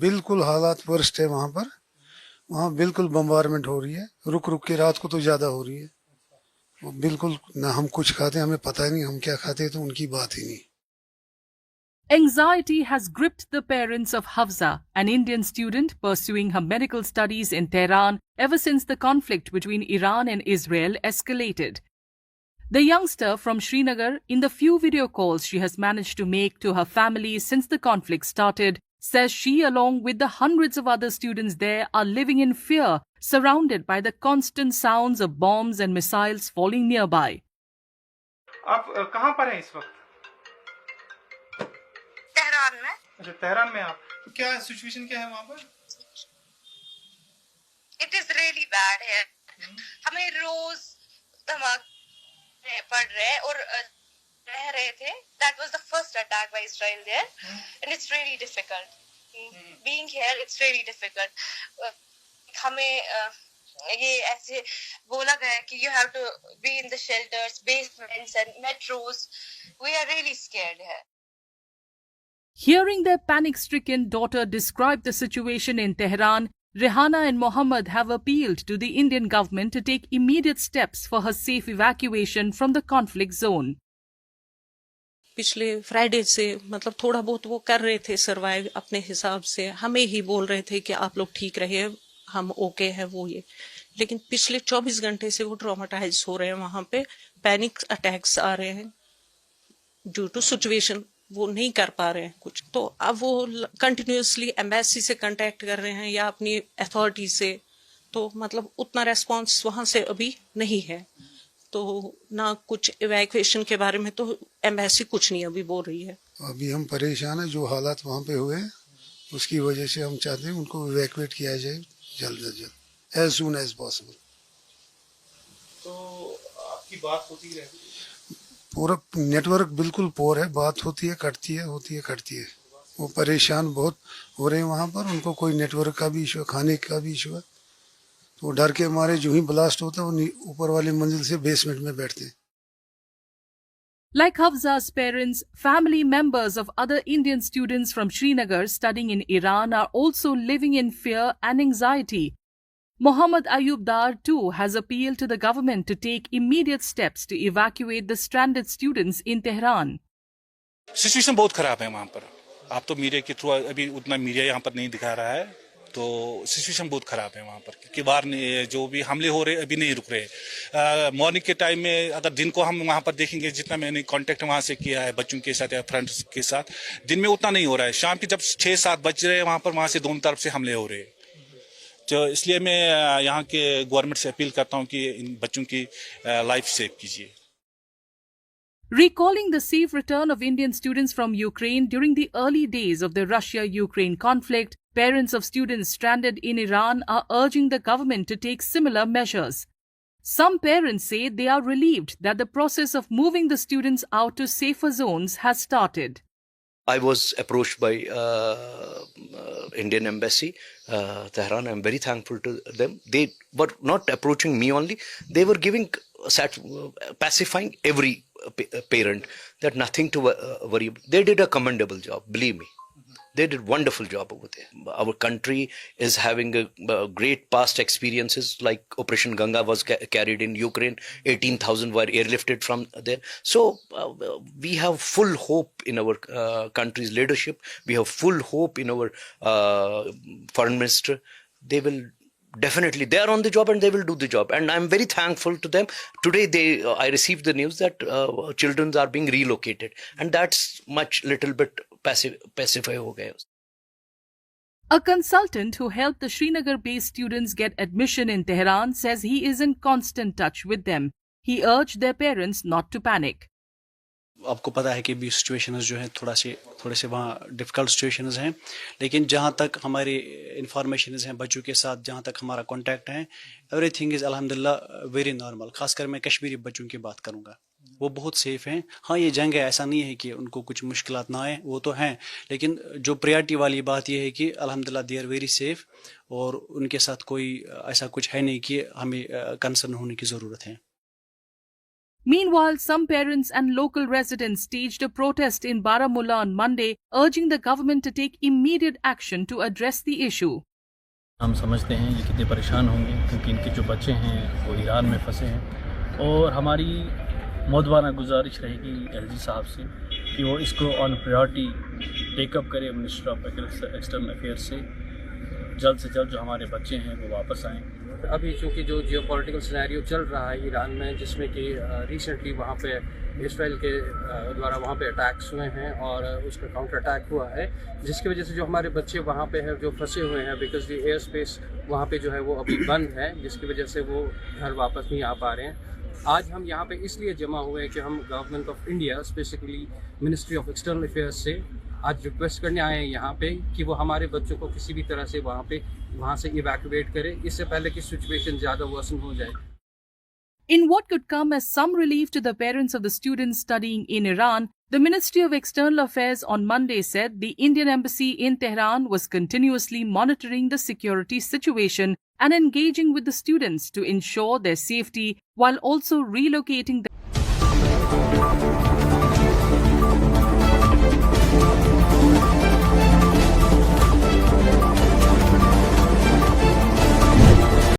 बिल्कुल हालात वर्स्ट है वहाँ पर। वहाँ बिल्कुल बम्बारमेंट हो रही है, रुक रुक के, रात को तो ज्यादा हो रही है। वो बिल्कुल ना हम कुछ खाते, हमें पता ही नहीं हम क्या खाते, तो उनकी बात ही नहीं। Anxiety has gripped the parents of Hafsa, an Indian student pursuing her medical studies in Tehran ever since the conflict between Iran and Israel escalated. The youngster from Srinagar, in the few video calls she has managed to make to her family since the conflict started, says she, along with the hundreds of other students there, are living in fear, surrounded by the constant sounds of bombs and missiles falling nearby. आप कहाँ पर हैं इस वक्त? Tehran में। अच्छा, Tehran में आप, तो क्या सिचुएशन क्या है वहाँ पर? इट इज रियली बैड है। हमें रोज धमाके पड़ रहे और रह रहे थे। That was the first attack by Israel there and it's really difficult being here. It's really difficult. हमें ये ऐसे बोला गया कि you have to be in the shelters, basements and metros. We are really scared here. Hearing their panic-stricken daughter describe the situation in Tehran, Rehana and Mohammed have appealed to the Indian government to take immediate steps for her safe evacuation from the conflict zone. पिछले Friday से मतलब थोड़ा बहुत वो कर रहे थे survive अपने हिसाब से, हमें ही बोल रहे थे कि आप लोग ठीक रहिए, हम ओके है वो ये। लेकिन पिछले 24 घंटे से वो ट्रॉमाटाइज हो रहे हैं, वहां पे पैनिक अटैक्स आ रहे हैं ड्यू टू सिचुएशन। वो नहीं कर पा रहे हैं कुछ, तो अब वो कंटिन्यूअसली एम्बेसी से कांटेक्ट कर रहे हैं या अपनी अथॉरिटी से, तो मतलब उतना रेस्पॉन्स वहां से अभी नहीं है। तो ना कुछ इवैक्यूएशन के बारे में तो एम्बेसी कुछ नहीं अभी बोल रही है। अभी हम परेशान हैं, जो हालात वहाँ पे हुए हैं उसकी वजह से हम चाहते हैं उनको इवैक्यूएट किया जाए जल्द से जल्द, एज सून एज पॉसिबल। तो आपकी बात होती रहती है? पूरा नेटवर्क बिल्कुल पोर है, बात होती है कटती है, होती है कटती है। वो परेशान बहुत हो रहे हैं वहाँ पर, उनको कोई नेटवर्क का भी इशू है, खाने का भी इशू है। तो डर के मारे जो ही ब्लास्ट होता है वो ऊपर वाली मंजिल से बेसमेंट में बैठते हैं। Like Hafsa's parents, family members of other Indian students from Srinagar studying in Iran are also living in fear and anxiety. Mohammad Ayub Dar too has appealed to the government to take immediate steps to evacuate the stranded students in Tehran. Situation बहुत खराब है वहाँ पर। आप तो media के through अभी उतना मीडिया यहाँ पर नहीं दिखा रहा है, तो सिचुएशन बहुत खराब है वहाँ पर, क्योंकि बाहर जो भी हमले हो रहे अभी नहीं रुक रहे। मॉर्निंग के टाइम में अगर दिन को हम वहाँ पर देखेंगे, जितना मैंने कांटेक्ट वहाँ से किया है बच्चों के साथ या फ्रेंड्स के साथ, दिन में उतना नहीं हो रहा है। शाम के जब 6-7 बज रहे हैं वहाँ से दोनों तरफ से हमले हो रहे हैं। तो इसलिए मैं यहाँ के गवर्नमेंट से अपील करता हूँ कि इन बच्चों की लाइफ सेव कीजिए। Recalling the safe return of Indian students from Ukraine during the early days of the Russia-Ukraine conflict, parents of students stranded in Iran are urging the government to take similar measures. Some parents say they are relieved that the process of moving the students out to safer zones has started. I was approached by Indian Embassy, Tehran. I'm very thankful to them. They were not approaching me only. They were giving, pacifying every parent that nothing to worry. They did a commendable job, believe me. They did wonderful job over there. Our country is having a great past experiences, like Operation Ganga was carried in Ukraine. 18,000 were airlifted from there. So we have full hope in our country's leadership. We have full hope in our foreign minister. They will definitely, they are on the job and they will do the job. And I'm very thankful to them. Today I received the news that children are being relocated. And that's much little bit pacify ho gaya. A consultant who helped the Srinagar-based students get admission in Tehran says he is in constant touch with them. He urged their parents not to panic. आपको पता है कि भी situations जो हैं थोड़े से वहाँ डिफ़िकल्ट सिचुएशंस हैं, लेकिन जहाँ तक हमारी इंफॉर्मेशंस हैं बच्चों के साथ, जहाँ तक हमारा कांटेक्ट है, एवरीथिंग इज़ अल्हम्दुलिल्लाह वेरी नॉर्मल। खासकर मैं कश्मीरी बच्चों की बात करूँगा, वो बहुत सेफ़ हैं। हाँ, ये जंग है, ऐसा नहीं है कि उनको कुछ मुश्किलात ना आए, वो तो हैं, लेकिन जो प्रायोरिटी वाली बात ये है कि अल्हम्दुलिल्लाह दे आर वेरी सेफ़, और उनके साथ कोई ऐसा कुछ है नहीं कि हमें कंसर्न होने की ज़रूरत है। Meanwhile, some parents and local residents staged a protest in Baramulla on Monday, urging the government to take immediate action to address the issue. हम समझते हैं ये कितने परेशान होंगे क्योंकि इनके जो बच्चे हैं वो ईरान में फंसे हैं और हमारी मौदवाना गुजारिश रहेगी एलजी साहब से कि वो इसको ऑन प्रायोरिटी टेकअप करे मिनिस्टर ऑफ एक्सटर्नल अफेयर्स से जल्द जो हमारे बच्चे हैं वो वापस आएँ। अभी चूँकि जो जियोपॉलिटिकल सिनेरियो चल रहा है ईरान में, जिसमें कि रिसेंटली वहाँ पे इसराइल के द्वारा वहाँ पे अटैक्स हुए हैं और उसका काउंटर अटैक हुआ है, जिसकी वजह से जो हमारे बच्चे वहाँ पे हैं जो फंसे हुए हैं, बिकॉज द एयर स्पेस वहाँ पे जो है वो अभी बंद है, जिसकी वजह से वो घर वापस नहीं आ पा रहे हैं। आज हम यहाँ पे इसलिए जमा हुए हैं कि हम government of India, specifically ministry of external affairs से आज रिक्वेस्ट करने आए हैं यहाँ पे कि वो हमारे बच्चों को किसी भी तरह से वहाँ से इवैक्यूएट करे, इससे पहले कि सिचुएशन ज़्यादा वर्सन हो जाए। In what could come as some relief to the parents of the students studying in Iran, the Ministry of External Affairs on Monday said the Indian Embassy in Tehran was continuously monitoring the security situation and engaging with the students to ensure their safety while also relocating them.